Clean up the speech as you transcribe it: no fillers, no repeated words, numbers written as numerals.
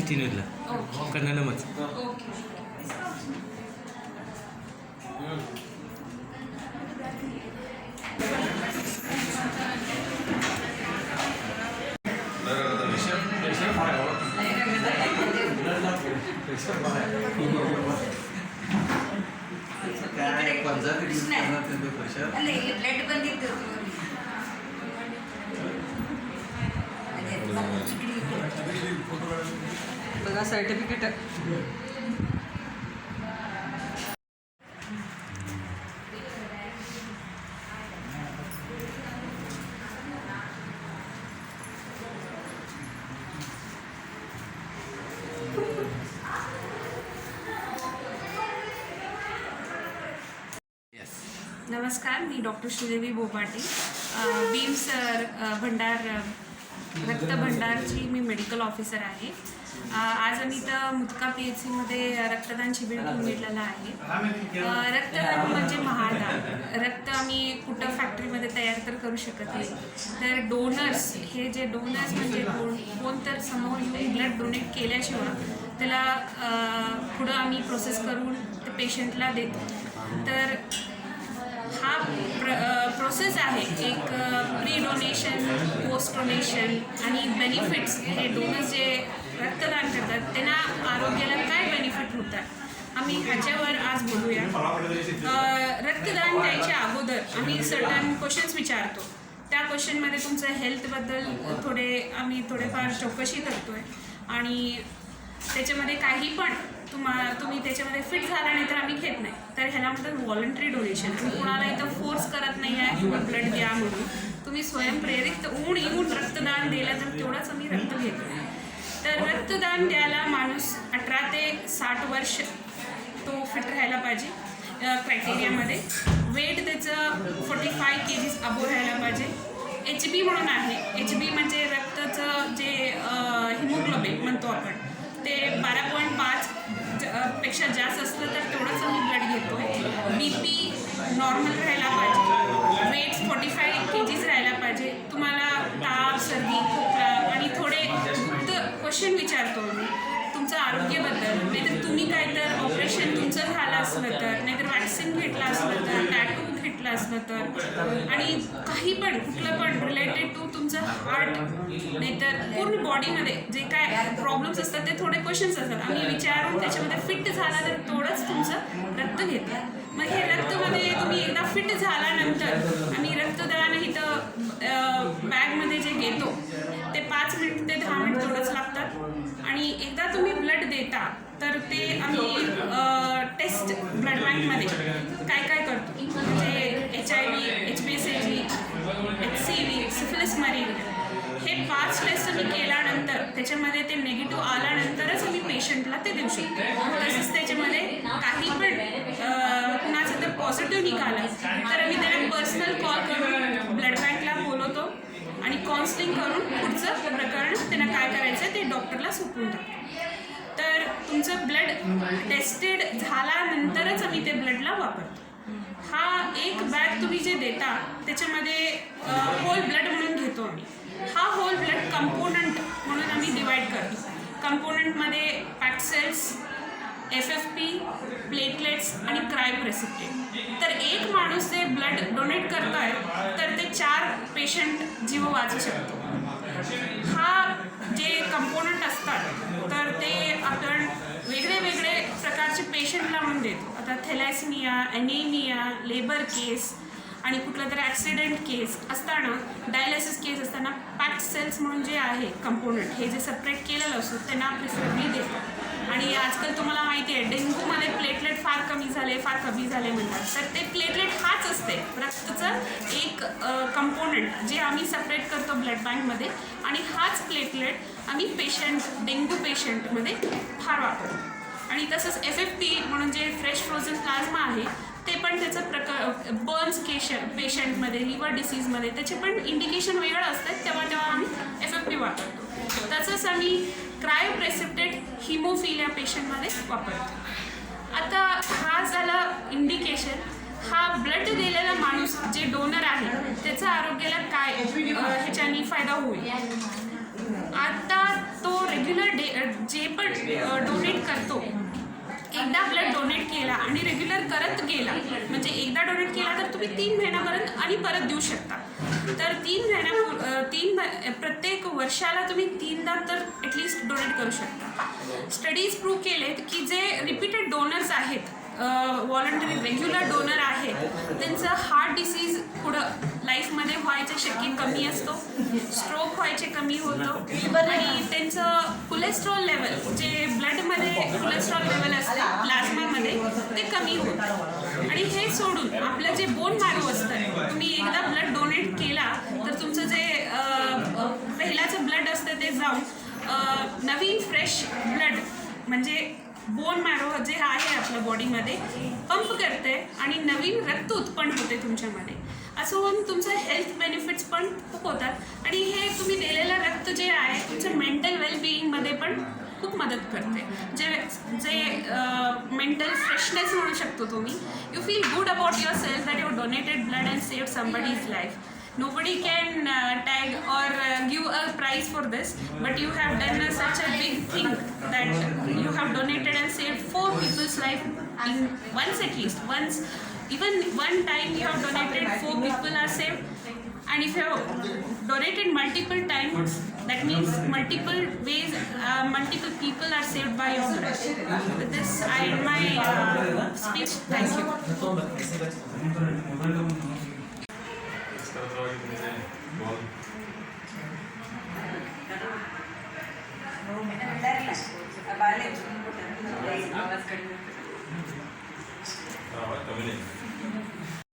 City न्यूजला कन्नडमच. बघा certificate. नमस्कार, मी डॉक्टर श्रीदेवी बोपाटी, बीम्स भंडार रक्त भंडारची मी मेडिकल ऑफिसर आहे. आज आम्ही इथं मुतका PHCमध्ये रक्तदान शिबिर घेऊन घेतलेलं आहे. रक्तदान म्हणजे महादान. रक्त आम्ही कुठं फॅक्टरीमध्ये तयार तर करू शकत नाही, तर डोनर्स हे जे डोनर्स म्हणजे कोण तर समोर येऊन ब्लड डोनेट केल्याशिवाय त्याला पुढं आम्ही प्रोसेस करून ते पेशंटला देतो. तर हा प्रोसेस आहे एक प्री डोनेशन, पोस्ट डोनेशन आणि बेनिफिट्स. हे डोनर्स जे रक्तदान करतात त्यांना आरोग्याला काय बेनिफिट होतात आम्ही ह्याच्यावर आज बोलूया. रक्तदान द्यायच्या अगोदर आम्ही सर्टन क्वेश्चन्स विचारतो. त्या क्वेश्चनमध्ये तुमचं हेल्थबद्दल आम्ही थोडेफार चौकशी करतो आहे आणि त्याच्यामध्ये काही पण तुम्ही त्याच्यामध्ये फिट झाला नाही तर आम्ही घेत नाही. तर ह्याला म्हणतात व्हॉलंटरी डोनेशन. आम्ही कोणाला इथं फोर्स करत नाही आहे की ब्लड द्या म्हणून. तुम्ही स्वयंप्रेरित येऊन रक्तदान दिलं तर तेवढंच आम्ही रक्त घेतो. तर रक्तदान द्यायला माणूस 18 ते 60 वर्ष तो फिट राहायला पाहिजे क्रायटेरियामध्ये. वेट त्याचं 45 kgs अबो राहायला पाहिजे. HB म्हणून आहे. HB म्हणजे रक्ताचं जे हिमोग्लोबिन म्हणतो आपण, ते 12.5 पेक्षा जास्त असलं तर तेवढंच आम्ही ब्लड घेतो. BP नॉर्मल राहायला पाहिजे. वेट 45 kgs राहायला पाहिजे. तुम्हाला ताप, सर्दी, खोकला आणि थोडे क्वेश्चन विचारतो आम्ही तुमचं आरोग्याबद्दल. नाहीतर तुम्ही काय तर ऑपरेशन तुमचं झालं असलं तर, नाहीतर वॅक्सिन घेतलं असलं तर, टॅटू घेतलं असलं तर, आणि काही पण कुठलं पण रिलेटेड टू तुमचं हार्ट नाहीतर पूर्ण बॉडीमध्ये जे काय प्रॉब्लेम्स असतात ते थोडे क्वेश्चन्स असतात. आम्ही विचारून त्याच्यामध्ये फिट झाला तर तेवढंच तुमचं रक्त घेतो. मग हे रक्तमध्ये तुम्ही एकदा फिट झाल्यानंतर आम्ही रक्तदान इथं बॅगमध्ये जे घेतो ते 5 मिनिट ते 10 मिनिट तेवढंच लागतात. आणि एकदा तुम्ही ब्लड देता तर ते आम्ही टेस्ट ब्लड बँकमध्ये काय काय करतो म्हणजे HIV, HBsAg, HCV, syphilis malaria हे 5 टेस्ट आम्ही केल्यानंतर त्याच्यामध्ये ते निगेटिव्ह आल्यानंतरच आम्ही पेशंटला ते देऊ शकतो. तसंच त्याच्यामध्ये काही पण कुणाचं तर पॉझिटिव्ह निघालं तर आम्ही त्यांना पर्सनल कॉल करून ब्लड बँकला बोलवतो आणि काउन्सिलिंग करून पुढचं प्रकरण त्यांना काय करायचं ते डॉक्टरला सोपवून टाकतो. तर तुमचं ब्लड टेस्टेड झाल्यानंतरच आम्ही ते ब्लडला वापरतो. हा एक बॅग तुम्ही जे देता त्याच्यामध्ये होल ब्लड म्हणून घेतो आम्ही. हा होल ब्लड कंपोनंट म्हणून आम्ही डिवाईड करतो. कंपोनंटमध्ये पॅक्ड सेल्स, FFP, प्लेटलेट्स आणि क्रायोप्रेसिपिटेट. तर एक माणूस जे ब्लड डोनेट करतो आहे तर ते 4 पेशंट जीव वाचू शकतो. हा जे कंपोनंट असतात तर ते आपण वेगळे वेगळे प्रकारचे पेशंटला म्हणून देतो. आता थॅलेसेमिया, ॲनेमिया, लेबर केस आणि कुठलं तरी ॲक्सिडेंट केस असताना, डायलिसिस केस असताना पॅक्ड सेल्स म्हणून जे आहे कंपोनंट हे जे सेपरेट केलेलं असतो त्यांना प्रिफरबली देतो. आणि आजकाल तुम्हाला माहिती आहे डेंग्यूमध्ये प्लेटलेट फार कमी झाले म्हणतात. तर ते प्लेटलेट हाच असते रक्ताचं एक कंपोनंट जे आम्ही सेपरेट करतो ब्लड बँकमध्ये. आणि हाच प्लेटलेट आम्ही डेंग्यू पेशंटमध्ये फार वापरतो. आणि तसंच FFP म्हणून जे फ्रेश फ्रोझन प्लाझ्मा आहे ते पण त्याचं बर्न्स पेशंटमध्ये, लिव्हर डिसीजमध्ये त्याचे पण इंडिकेशन वेगळं असतात, तेव्हा आम्ही FFP वापरतो. तसंच आम्ही क्रायोप्रेसिपिटेट हिमोफिलिया पेशंटमध्ये वापरतो. आता हा झाला इंडिकेशन. हा ब्लड दिलेला माणूस जे डोनर आहे त्याचा आरोग्याला काय ह्याच्यानी फायदा होईल. आता तो रेग्युलर जे पण डोनेट करतो, एकदा ब्लड डोनेट केला आणि रेग्युलर करत गेला, म्हणजे एकदा डोनेट केला तर तुम्ही 3 महिन्यापर्यंत आणि परत देऊ शकता. तर 3 प्रत्येक वर्षाला तुम्ही 3दा तर ॲटलिस्ट डोनेट करू शकता. स्टडीज प्रूव्ह केलेत की जे रिपीटेड डोनर्स आहेत, व्हॉलंटरी रेग्युलर डोनर आहेत, त्यांचं हार्ट डिसीज पुढं लाईफमध्ये व्हायचं शक्य कमी असतो, स्ट्रोक व्हायचे कमी होतो आणि त्यांचं कोलेस्ट्रॉल लेवल, जे ब्लडमध्ये कोलेस्ट्रॉल लेवल असतं प्लाझ्मामध्ये, ते कमी होतं. आणि हे सोडून आपलं जे बोन मॅरो असतं, तुम्ही एकदा ब्लड डोनेट केला तर तुमचं जे पहिल्याचं ब्लड असतं ते जाऊन नवीन फ्रेश ब्लड, म्हणजे बोन मॅरो जे आहे आपल्या बॉडीमध्ये पंप करते आणि नवीन रक्त उत्पन्न होते तुमच्यामध्ये. असं होऊन तुमचं हेल्थ बेनिफिट्स पण खूप होतात आणि हे तुम्ही दिलेलं रक्त जे आहे तुमच्या मेंटल वेलबिईंगमध्ये पण खूप मदत करते. जे मेंटल फ्रेशनेस म्हणू शकतो तुम्ही. You feel good about your self that you donated blood and saved somebody's life. Nobody can tag or give a prize for this, but you have done such a big thing that you have donated and saved 4 people's life in once, at least once, even one time you have donated, 4 people are saved. And if you have donated multiple times, that means multiple ways, multiple people are saved by your blood. With this, I end my speech. Thank you. आवाज कमी नाही.